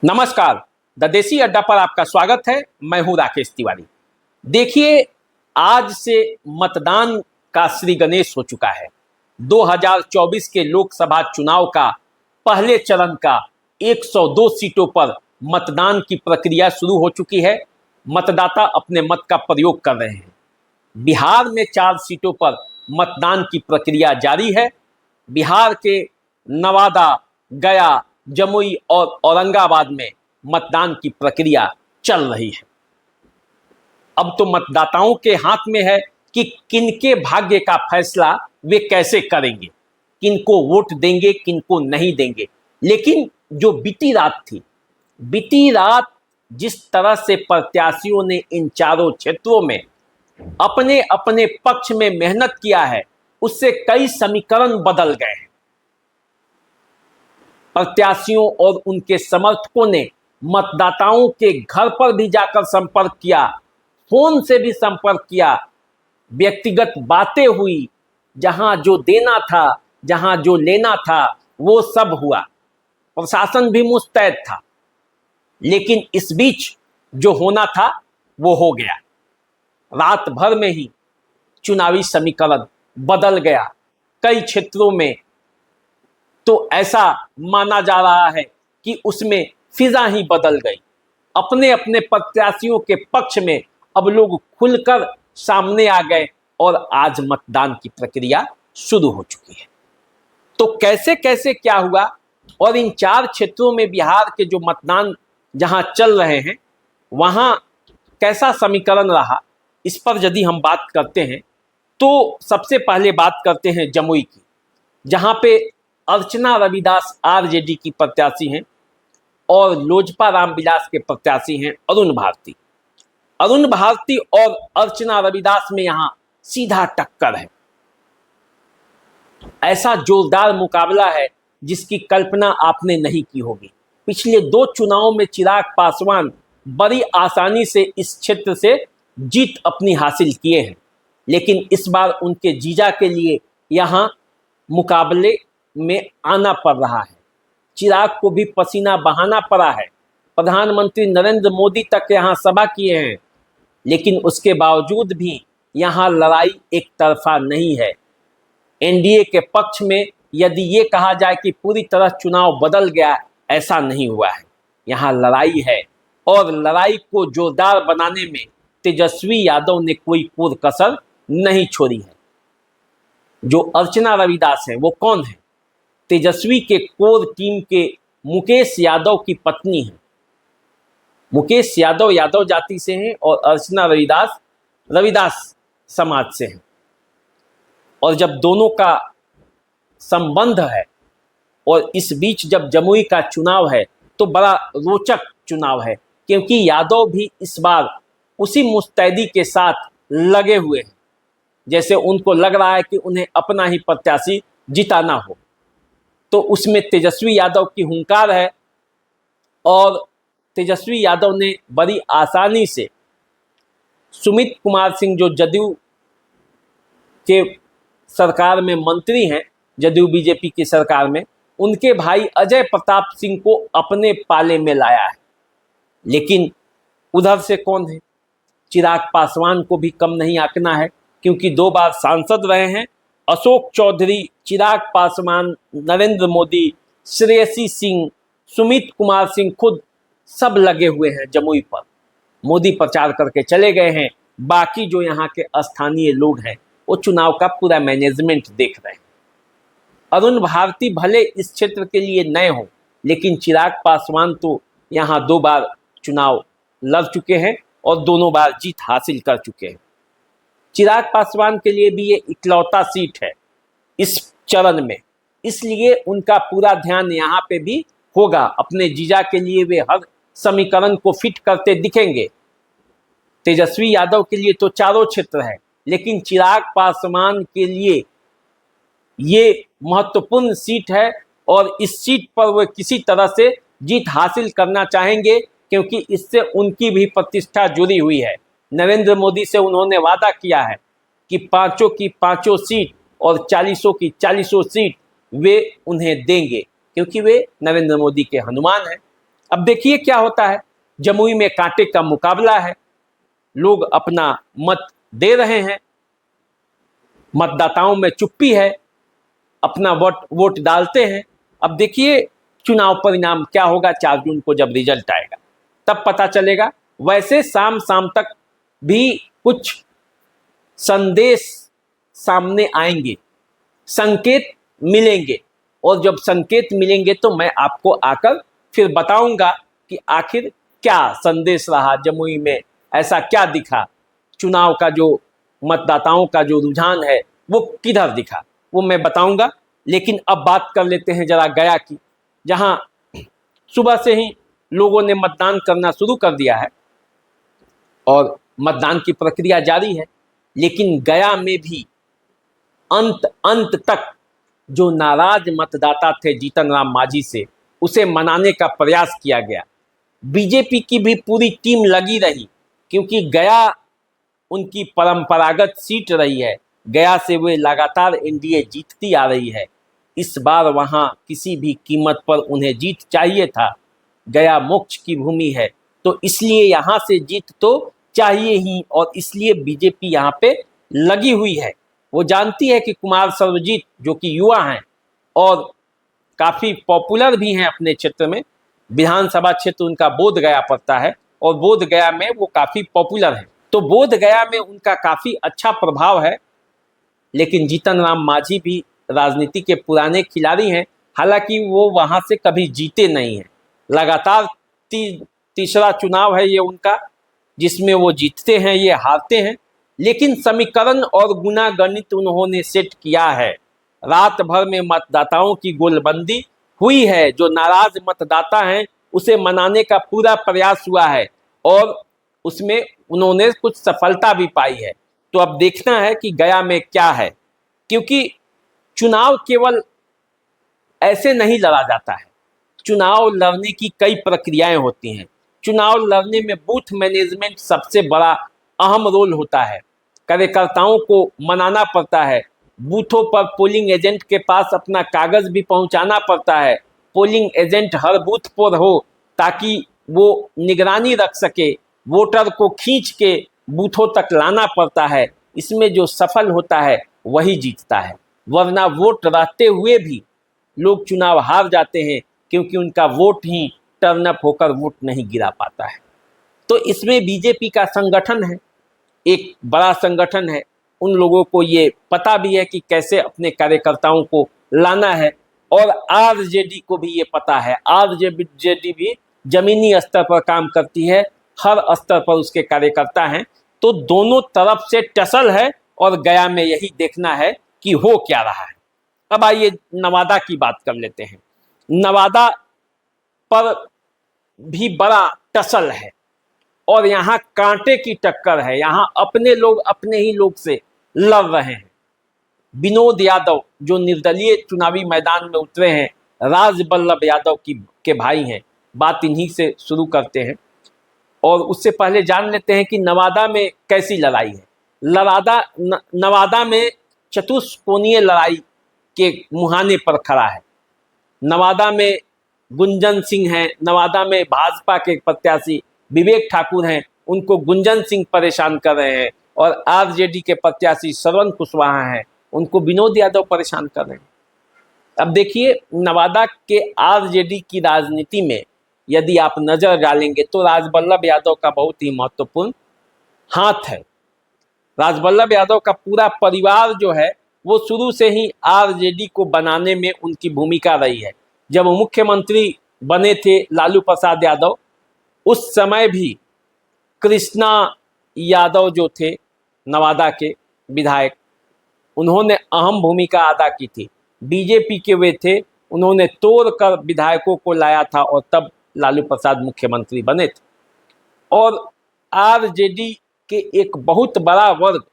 नमस्कार। द देसी अड्डा पर आपका स्वागत है। मैं हूं राकेश तिवारी। देखिए, आज से मतदान का श्री गणेश हो चुका है। 2024 के लोकसभा चुनाव का पहले चरण का 102 सीटों पर मतदान की प्रक्रिया शुरू हो चुकी है। मतदाता अपने मत का प्रयोग कर रहे हैं। बिहार में 4 सीटों पर मतदान की प्रक्रिया जारी है। बिहार के नवादा, गया, जमुई और औरंगाबाद में मतदान की प्रक्रिया चल रही है। अब तो मतदाताओं के हाथ में है कि किनके भाग्य का फैसला वे कैसे करेंगे, किनको वोट देंगे, किनको नहीं देंगे। लेकिन जो बीती रात जिस तरह से प्रत्याशियों ने इन चारों क्षेत्रों में अपने अपने पक्ष में मेहनत किया है, उससे कई समीकरण बदल गए हैं। प्रत्याशियों और उनके समर्थकों ने मतदाताओं के घर पर भी जाकर संपर्क किया, फोन से भी संपर्क किया, व्यक्तिगत बातें हुई, जहां जो देना था, जहां जो लेना था, वो सब हुआ। प्रशासन भी मुस्तैद था। लेकिन इस बीच जो होना था वो हो गया। रात भर में ही चुनावी समीकरण बदल गया। कई क्षेत्रों में तो ऐसा माना जा रहा है कि उसमें फिजा ही बदल गई। अपने अपने प्रत्याशियों के पक्ष में अब लोग खुलकर सामने आ गए और आज मतदान की प्रक्रिया शुरू हो चुकी है। तो कैसे कैसे क्या हुआ और इन 4 क्षेत्रों में बिहार के जो मतदान जहां चल रहे हैं वहां कैसा समीकरण रहा, इस पर यदि हम बात करते हैं तो सबसे पहले बात करते हैं जमुई की, जहां पे अर्चना रविदास आरजेडी की प्रत्याशी हैं और लोजपा रामविलास के प्रत्याशी हैं अरुण भारती। अरुण भारती और अर्चना रविदास में यहां सीधा टक्कर है। ऐसा जोरदार मुकाबला है जिसकी कल्पना आपने नहीं की होगी। पिछले 2 चुनावों में चिराग पासवान बड़ी आसानी से इस क्षेत्र से जीत अपनी हासिल किए हैं, लेकिन इस बार उनके जीजा के लिए यहां मुकाबले में आना पड़ रहा है। चिराग को भी पसीना बहाना पड़ा है। प्रधानमंत्री नरेंद्र मोदी तक यहां सभा किए हैं, लेकिन उसके बावजूद भी यहां लड़ाई एक तरफा नहीं है। एनडीए के पक्ष में यदि ये कहा जाए कि पूरी तरह चुनाव बदल गया, ऐसा नहीं हुआ है। यहां लड़ाई है और लड़ाई को जोरदार बनाने में तेजस्वी यादव ने कोई कोर कसर नहीं छोड़ी है। जो अर्चना रविदास है वो कौन है? तेजस्वी के कोर टीम के मुकेश यादव की पत्नी है। मुकेश यादव यादव जाति से हैं और अर्चना रविदास रविदास समाज से हैं। और जब दोनों का संबंध है और इस बीच जब जमुई का चुनाव है तो बड़ा रोचक चुनाव है, क्योंकि यादव भी इस बार उसी मुस्तैदी के साथ लगे हुए हैं, जैसे उनको लग रहा है कि उन्हें अपना ही प्रत्याशी जिताना हो। तो उसमें तेजस्वी यादव की हुंकार है और तेजस्वी यादव ने बड़ी आसानी से सुमित कुमार सिंह, जो जदयू के सरकार में मंत्री हैं, जदयू बीजेपी की सरकार में, उनके भाई अजय प्रताप सिंह को अपने पाले में लाया है। लेकिन उधर से कौन है? चिराग पासवान को भी कम नहीं आंकना है, क्योंकि 2 बार सांसद रहे हैं। अशोक चौधरी, चिराग पासवान, नरेंद्र मोदी, श्रेयसी सिंह, सुमित कुमार सिंह खुद सब लगे हुए हैं जमुई पर। मोदी प्रचार करके चले गए हैं। बाकी जो यहाँ के स्थानीय लोग हैं वो चुनाव का पूरा मैनेजमेंट देख रहे हैं। अरुण भारती भले इस क्षेत्र के लिए नए हों, लेकिन चिराग पासवान तो यहाँ 2 बार चुनाव लड़ चुके हैं और दोनों बार जीत हासिल कर चुके हैं। चिराग पासवान के लिए भी ये इकलौता सीट है इस चरण में, इसलिए उनका पूरा ध्यान यहाँ पे भी होगा। अपने जीजा के लिए वे हर समीकरण को फिट करते दिखेंगे। तेजस्वी यादव के लिए तो चारों क्षेत्र है, लेकिन चिराग पासवान के लिए ये महत्वपूर्ण सीट है और इस सीट पर वे किसी तरह से जीत हासिल करना चाहेंगे, क्योंकि इससे उनकी भी प्रतिष्ठा जुड़ी हुई है। नरेंद्र मोदी से उन्होंने वादा किया है कि 5 की 5 सीट और 40 की 40 सीट वे उन्हें देंगे, क्योंकि वे नरेंद्र मोदी के हनुमान हैं। अब देखिए क्या होता है, जमुई में कांटे का मुकाबला है, लोग अपना मत दे रहे हैं, मतदाताओं में चुप्पी है, अपना वोट डालते हैं। अब देखिए चुनाव परिणाम क्या होगा, 4 जून को जब रिजल्ट आएगा तब पता चलेगा। वैसे शाम शाम तक भी कुछ संदेश सामने आएंगे, संकेत मिलेंगे, और जब संकेत मिलेंगे तो मैं आपको आकर फिर बताऊंगा कि आखिर क्या संदेश रहा, जमुई में ऐसा क्या दिखा, चुनाव का जो मतदाताओं का जो रुझान है वो किधर दिखा, वो मैं बताऊंगा। लेकिन अब बात कर लेते हैं जरा गया की, जहां सुबह से ही लोगों ने मतदान करना शुरू कर दिया है और मतदान की प्रक्रिया जारी है। लेकिन गया में भी अंत तक जो नाराज मतदाता थे जीतन राम मांझी से, उसे मनाने का प्रयास किया गया। बीजेपी की भी पूरी टीम लगी रही, क्योंकि गया उनकी परंपरागत सीट रही है, गया से वे लगातार एनडीए जीतती आ रही है। इस बार वहां किसी भी कीमत पर उन्हें जीत चाहिए था। गया मोक्ष की भूमि है, तो इसलिए यहाँ से जीत तो चाहिए ही, और इसलिए बीजेपी यहाँ पे लगी हुई है। वो जानती है कि कुमार सर्वजीत जो कि युवा हैं और काफ़ी पॉपुलर भी हैं अपने क्षेत्र में, विधानसभा क्षेत्र उनका बोध गया पड़ता है और बोध गया में वो काफ़ी पॉपुलर है, तो बोध गया में उनका काफ़ी अच्छा प्रभाव है। लेकिन जीतन राम मांझी भी राजनीति के पुराने खिलाड़ी हैं, हालांकि वो वहाँ से कभी जीते नहीं हैं। लगातार तीसरा चुनाव है ये उनका, जिसमें वो जीतते हैं, ये हारते हैं। लेकिन समीकरण और गुना गणित उन्होंने सेट किया है। रात भर में मतदाताओं की गोलबंदी हुई है, जो नाराज मतदाता हैं उसे मनाने का पूरा प्रयास हुआ है और उसमें उन्होंने कुछ सफलता भी पाई है। तो अब देखना है कि गया में क्या है, क्योंकि चुनाव केवल ऐसे नहीं लड़ा जाता है। चुनाव लड़ने की कई प्रक्रियाएं होती हैं। चुनाव लड़ने में बूथ मैनेजमेंट सबसे बड़ा अहम रोल होता है। कार्यकर्ताओं को मनाना पड़ता है, बूथों पर पोलिंग एजेंट के पास अपना कागज भी पहुंचाना पड़ता है। पोलिंग एजेंट हर बूथ पर हो ताकि वो निगरानी रख सके, वोटर को खींच के बूथों तक लाना पड़ता है। इसमें जो सफल होता है वही जीतता है, वरना वोट रहते हुए भी लोग चुनाव हार जाते हैं, क्योंकि उनका वोट ही टर्नअप होकर वोट नहीं गिरा पाता है। तो इसमें बीजेपी का संगठन है, एक बड़ा संगठन है। उन लोगों को ये पता भी है कि कैसे अपने कार्यकर्ताओं को लाना है, और आरजेडी को भी ये पता है। आरजेडी भी जमीनी स्तर पर काम करती है, हर स्तर पर उसके कार्यकर्ता हैं। तो दोनों तरफ से टसल है, और गया में यही देखना है कि हो क्या रहा है। अब आइए नवादा की बात कर लेते हैं। नवादा पर भी बड़ा टसल है, और यहाँ कांटे की टक्कर है। यहाँ अपने लोग अपने ही लोग से लड़ रहे हैं। विनोद यादव जो निर्दलीय चुनावी मैदान में उतरे हैं, राज बल्लभ यादव के भाई हैं। बात इन्हीं से शुरू करते हैं, और उससे पहले जान लेते हैं कि नवादा में कैसी लड़ाई है। नवादा में चतुष्कोणीय लड़ाई के मुहाने पर खड़ा है। नवादा में गुंजन सिंह हैं, नवादा में भाजपा के प्रत्याशी विवेक ठाकुर हैं, उनको गुंजन सिंह परेशान कर रहे हैं, और आरजेडी के प्रत्याशी श्रवण कुशवाहा हैं, उनको विनोद यादव परेशान कर रहे हैं। अब देखिए नवादा के आरजेडी की राजनीति में यदि आप नजर डालेंगे तो राजबल्लभ यादव का बहुत ही महत्वपूर्ण हाथ है। राजबल्लभ यादव का पूरा परिवार जो है वो शुरू से ही आरजेडी को बनाने में उनकी भूमिका रही है। जब मुख्यमंत्री बने थे लालू प्रसाद यादव, उस समय भी कृष्णा यादव जो थे नवादा के विधायक, उन्होंने अहम भूमिका अदा की थी। बीजेपी के वे थे, उन्होंने तोड़कर विधायकों को लाया था, और तब लालू प्रसाद मुख्यमंत्री बने थे। और आरजेडी के एक बहुत बड़ा वर्ग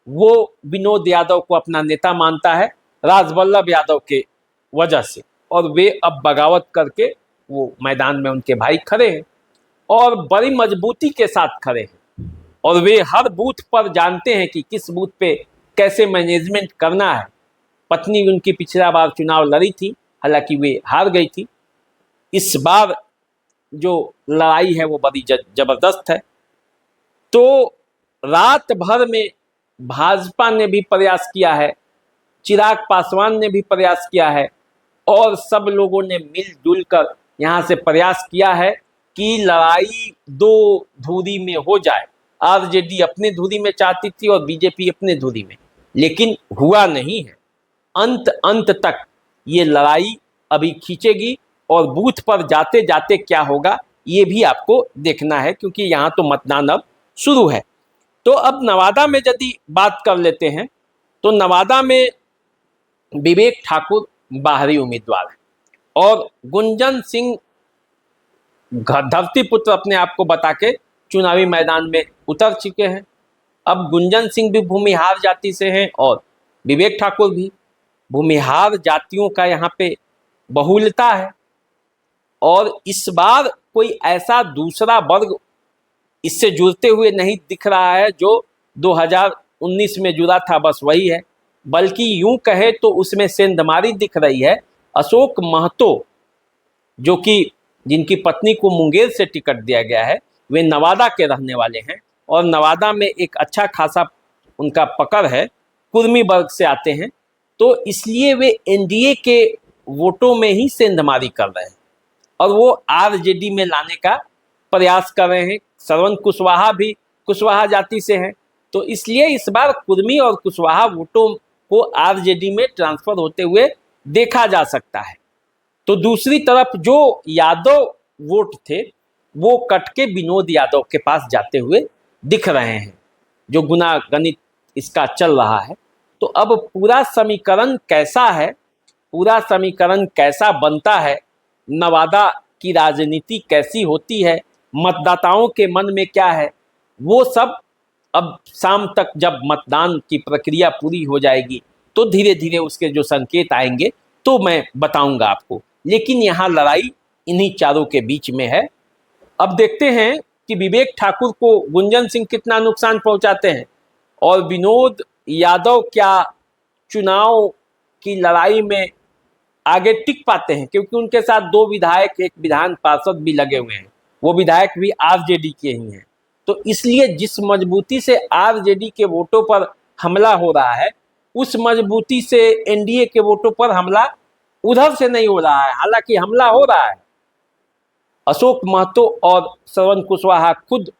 वो विनोद यादव को अपना नेता मानता है, राजबल्लभ यादव के वजह से, और वे अब बगावत करके वो मैदान में उनके भाई खड़े हैं, और बड़ी मजबूती के साथ खड़े हैं। और वे हर बूथ पर जानते हैं कि किस बूथ पे कैसे मैनेजमेंट करना है। पत्नी उनकी पिछला बार चुनाव लड़ी थी, हालांकि वे हार गई थी। इस बार जो लड़ाई है वो बड़ी जबरदस्त है। तो रात भर में भाजपा ने भी प्रयास किया है, चिराग पासवान ने भी प्रयास किया है और सब लोगों ने मिलजुल कर यहाँ से प्रयास किया है कि लड़ाई दो धुरी में हो जाए। आरजेडी अपने धुरी में चाहती थी और बीजेपी अपने धुरी में, लेकिन हुआ नहीं है। अंत तक ये लड़ाई अभी खींचेगी और बूथ पर जाते जाते क्या होगा ये भी आपको देखना है, क्योंकि यहाँ तो मतदान अब शुरू है। तो अब नवादा में यदि बात कर लेते हैं तो नवादा में विवेक ठाकुर बाहरी उम्मीदवार है और गुंजन सिंह धरती पुत्र अपने आप को बता के चुनावी मैदान में उतर चुके हैं। अब गुंजन सिंह भी भूमिहार जाति से हैं और विवेक ठाकुर भी। भूमिहार जातियों का यहाँ पे बहुलता है और इस बार कोई ऐसा दूसरा वर्ग इससे जुड़ते हुए नहीं दिख रहा है जो 2019 में जुड़ा था, बस वही है। बल्कि यूं कहे तो उसमें सेंधमारी दिख रही है। अशोक महतो जो कि जिनकी पत्नी को मुंगेर से टिकट दिया गया है, वे नवादा के रहने वाले हैं और नवादा में एक अच्छा खासा उनका पकड़ है, कुर्मी वर्ग से आते हैं, तो इसलिए वे एनडीए के वोटों में ही सेंधमारी कर रहे हैं और वो आरजेडी में लाने का प्रयास कर रहे हैं। श्रवण कुशवाहा भी कुशवाहा जाति से हैं, तो इसलिए इस बार कुर्मी और कुशवाहा वोटों को आरजेडी में ट्रांसफर होते हुए देखा जा सकता है। तो दूसरी तरफ जो यादव वोट थे वो कट के विनोद यादव के पास जाते हुए दिख रहे हैं, जो गुना गणित इसका चल रहा है। तो अब पूरा समीकरण कैसा है, पूरा समीकरण कैसा बनता है, नवादा की राजनीति कैसी होती है, मतदाताओं के मन में क्या है, वो सब अब शाम तक जब मतदान की प्रक्रिया पूरी हो जाएगी तो धीरे धीरे उसके जो संकेत आएंगे तो मैं बताऊंगा आपको। लेकिन यहाँ लड़ाई इन्हीं चारों के बीच में है। अब देखते हैं कि विवेक ठाकुर को गुंजन सिंह कितना नुकसान पहुंचाते हैं और विनोद यादव क्या चुनाव की लड़ाई में आगे टिक पाते हैं, क्योंकि उनके साथ 2 विधायक, एक विधान पार्षद भी लगे हुए हैं, वो विधायक भी आरजेडी के ही हैं। तो इसलिए जिस मजबूती से आरजेडी के वोटों पर हमला हो रहा है, उस मजबूती से एनडीए के वोटों पर हमला उधर से नहीं हो रहा है, हालांकि हमला हो रहा है। अशोक महतो और श्रवण कुशवाहा खुद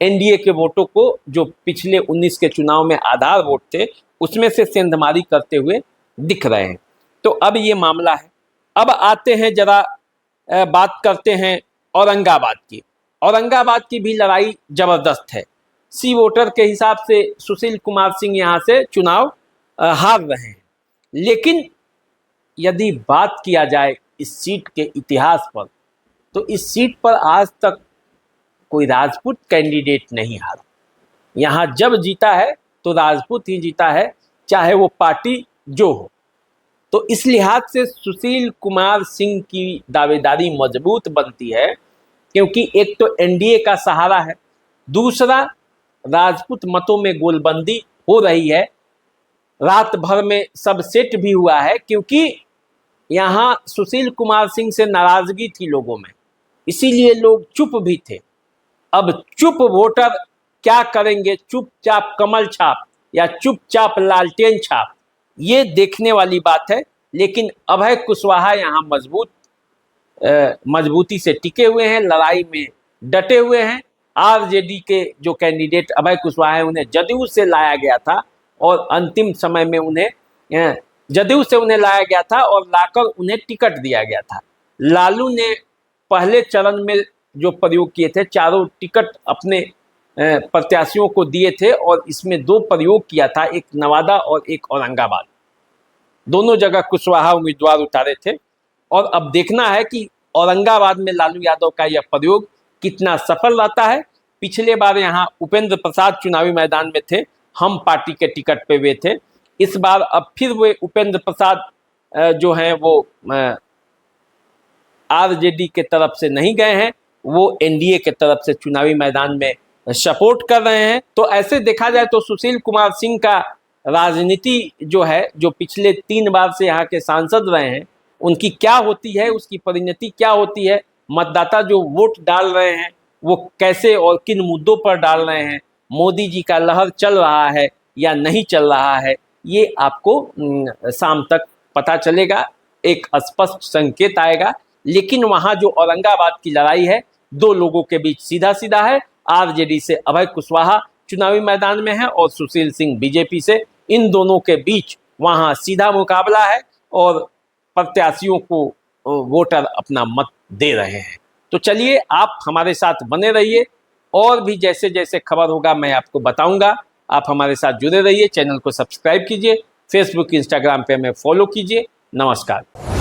एनडीए के वोटों को, जो पिछले 19 के चुनाव में आधार वोट थे, उसमें से सेंधमारी करते हुए दिख रहे हैं। तो अब ये मामला है। अब आते हैं जरा बात करते हैं औरंगाबाद की। औरंगाबाद की भी लड़ाई जबरदस्त है। सी वोटर के हिसाब से सुशील कुमार सिंह यहाँ से चुनाव हार रहे हैं, लेकिन यदि बात किया जाए इस सीट के इतिहास पर, तो इस सीट पर आज तक कोई राजपूत कैंडिडेट नहीं हारा। यहाँ जब जीता है तो राजपूत ही जीता है, चाहे वो पार्टी जो हो। तो इस लिहाज से सुशील कुमार सिंह की दावेदारी मजबूत बनती है, क्योंकि एक तो एनडीए का सहारा है, दूसरा राजपूत मतों में गोलबंदी हो रही है। रात भर में सब सेट भी हुआ है, क्योंकि यहाँ सुशील कुमार सिंह से नाराजगी थी लोगों में, इसीलिए लोग चुप भी थे। अब चुप वोटर क्या करेंगे, चुपचाप कमल छाप या चुपचाप लालटेन छाप, ये देखने वाली बात है। लेकिन अभय कुशवाहा यहाँ मजबूती से टिके हुए हैं, लड़ाई में डटे हुए हैं। आरजेडी के जो कैंडिडेट अभय कुशवाहा है, उन्हें जदयू से लाया गया था और अंतिम समय में उन्हें जदयू से उन्हें लाया गया था और लाकर उन्हें टिकट दिया गया था। लालू ने पहले चरण में जो प्रयोग किए थे, चारों टिकट अपने प्रत्याशियों को दिए थे और इसमें 2 प्रयोग किया था, एक नवादा और एक औरंगाबाद। दोनों जगह कुशवाहा उम्मीदवार उतारे थे और अब देखना है कि औरंगाबाद में लालू यादव का यह प्रयोग कितना सफल रहता है। पिछले बार यहाँ उपेंद्र प्रसाद चुनावी मैदान में थे, हम पार्टी के टिकट पे वे थे। इस बार अब फिर वे उपेंद्र प्रसाद जो हैं वो आरजेडी के तरफ से नहीं गए हैं, वो एनडीए के तरफ से चुनावी मैदान में सपोर्ट कर रहे हैं। तो ऐसे देखा जाए तो सुशील कुमार सिंह का राजनीति जो है, जो पिछले 3 बार से यहाँ के सांसद रहे हैं, उनकी क्या होती है, उसकी परिणति क्या होती है, मतदाता जो वोट डाल रहे हैं वो कैसे और किन मुद्दों पर डाल रहे हैं, मोदी जी का लहर चल रहा है या नहीं चल रहा है, ये आपको शाम तक पता चलेगा, एक स्पष्ट संकेत आएगा। लेकिन वहाँ जो औरंगाबाद की लड़ाई है, दो लोगों के बीच सीधा सीधा है। आरजेडी से अभय कुशवाहा चुनावी मैदान में है और सुशील सिंह बीजेपी से। इन दोनों के बीच वहाँ सीधा मुकाबला है और प्रत्याशियों को वोटर अपना मत दे रहे हैं। तो चलिए, आप हमारे साथ बने रहिए और भी जैसे जैसे खबर होगा मैं आपको बताऊंगा। आप हमारे साथ जुड़े रहिए, चैनल को सब्सक्राइब कीजिए, फेसबुक इंस्टाग्राम पे हमें फॉलो कीजिए। नमस्कार।